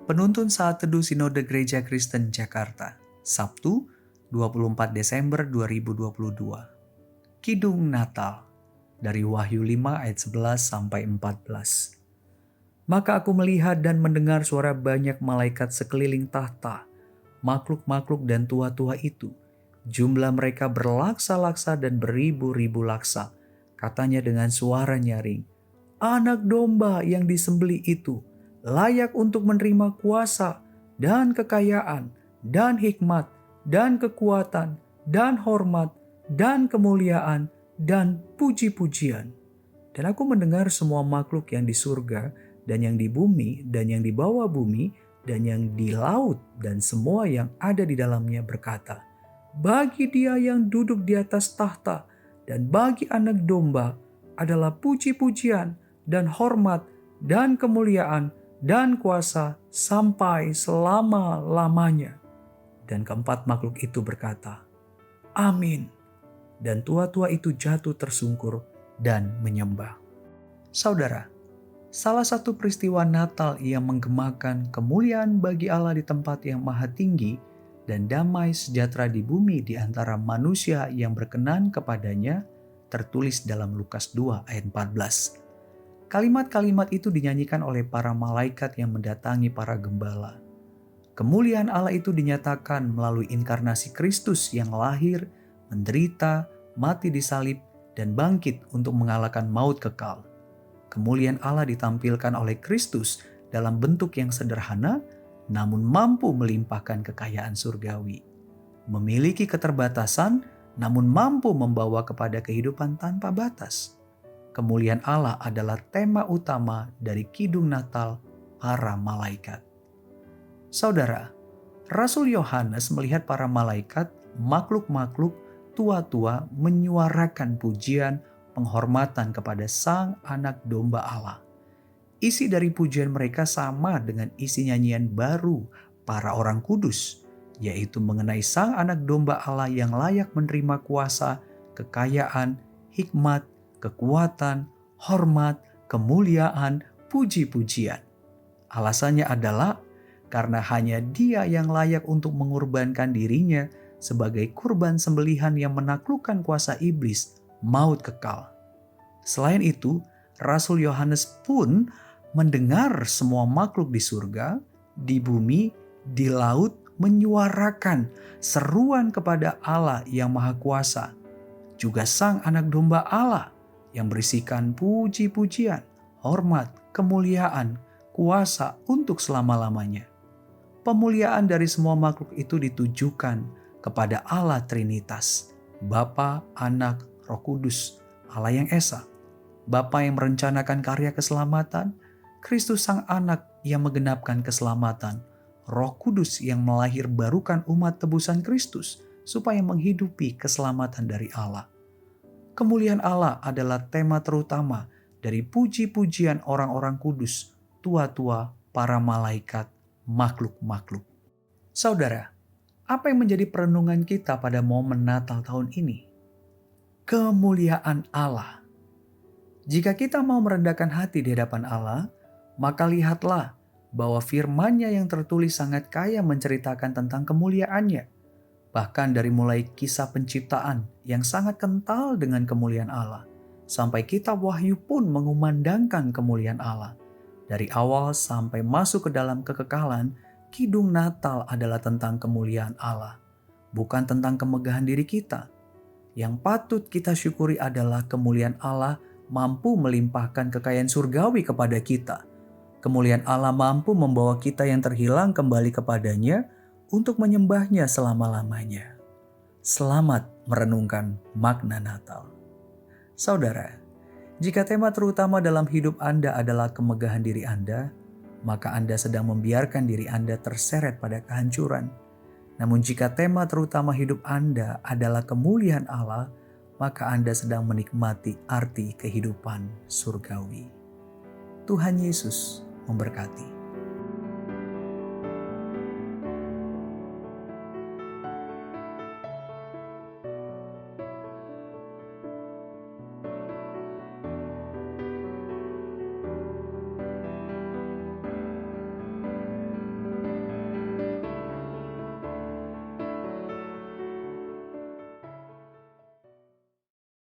Penuntun Saat Teduh Sinode Gereja Kristen Jakarta, Sabtu 24 Desember 2022. Kidung Natal, dari Wahyu 5 ayat 11 sampai 14. Maka aku melihat dan mendengar suara banyak malaikat sekeliling tahta, makhluk-makhluk dan tua-tua itu. Jumlah mereka berlaksa-laksa dan beribu-ribu laksa. Katanya dengan suara nyaring, Anak domba yang disembelih itu layak untuk menerima kuasa dan kekayaan dan hikmat dan kekuatan dan hormat dan kemuliaan dan puji-pujian. Dan aku mendengar semua makhluk yang di surga dan yang di bumi dan yang di bawah bumi dan yang di laut dan semua yang ada di dalamnya berkata, bagi Dia yang duduk di atas tahta dan bagi Anak domba adalah puji-pujian dan hormat dan kemuliaan dan kuasa sampai selama-lamanya. Dan keempat makhluk itu berkata, Amin. Dan tua-tua itu jatuh tersungkur dan menyembah. Saudara, salah satu peristiwa Natal yang menggemakan kemuliaan bagi Allah di tempat yang maha tinggi dan damai sejahtera di bumi di antara manusia yang berkenan kepadanya tertulis dalam Lukas 2 ayat 14. Kalimat-kalimat itu dinyanyikan oleh para malaikat yang mendatangi para gembala. Kemuliaan Allah itu dinyatakan melalui inkarnasi Kristus yang lahir, menderita, mati di salib, dan bangkit untuk mengalahkan maut kekal. Kemuliaan Allah ditampilkan oleh Kristus dalam bentuk yang sederhana, namun mampu melimpahkan kekayaan surgawi. Memiliki keterbatasan, namun mampu membawa kepada kehidupan tanpa batas. Kemuliaan Allah adalah tema utama dari Kidung Natal para malaikat. Saudara, Rasul Yohanes melihat para malaikat, makhluk-makhluk, tua-tua menyuarakan pujian, penghormatan kepada Sang Anak Domba Allah. Isi dari pujian mereka sama dengan isi nyanyian baru para orang kudus, yaitu mengenai Sang Anak Domba Allah yang layak menerima kuasa, kekayaan, hikmat, kekuatan, hormat, kemuliaan, puji-pujian. Alasannya adalah karena hanya Dia yang layak untuk mengorbankan dirinya sebagai kurban sembelihan yang menaklukkan kuasa iblis, maut kekal. Selain itu, Rasul Yohanes pun mendengar semua makhluk di surga, di bumi, di laut menyuarakan seruan kepada Allah yang Maha Kuasa, juga Sang Anak Domba Allah yang berisikan puji-pujian, hormat, kemuliaan, kuasa untuk selama-lamanya. Pemuliaan dari semua makhluk itu ditujukan kepada Allah Trinitas, Bapa, Anak, Roh Kudus, Allah yang Esa, Bapa yang merencanakan karya keselamatan, Kristus Sang Anak yang menggenapkan keselamatan, Roh Kudus yang melahirbarukan umat tebusan Kristus supaya menghidupi keselamatan dari Allah. Kemuliaan Allah adalah tema terutama dari puji-pujian orang-orang kudus, tua-tua, para malaikat, makhluk-makhluk. Saudara, apa yang menjadi perenungan kita pada momen Natal tahun ini? Kemuliaan Allah. Jika kita mau merendahkan hati di hadapan Allah, maka lihatlah bahwa firman-Nya yang tertulis sangat kaya menceritakan tentang kemuliaan-Nya. Bahkan dari mulai kisah penciptaan yang sangat kental dengan kemuliaan Allah, sampai kitab Wahyu pun mengumandangkan kemuliaan Allah. Dari awal sampai masuk ke dalam kekekalan, Kidung Natal adalah tentang kemuliaan Allah, bukan tentang kemegahan diri kita. Yang patut kita syukuri adalah kemuliaan Allah mampu melimpahkan kekayaan surgawi kepada kita. Kemuliaan Allah mampu membawa kita yang terhilang kembali kepadanya untuk menyembahnya selama-lamanya. Selamat merenungkan makna Natal. Saudara, jika tema terutama dalam hidup Anda adalah kemegahan diri Anda, maka Anda sedang membiarkan diri Anda terseret pada kehancuran. Namun jika tema terutama hidup Anda adalah kemuliaan Allah, maka Anda sedang menikmati arti kehidupan surgawi. Tuhan Yesus memberkati.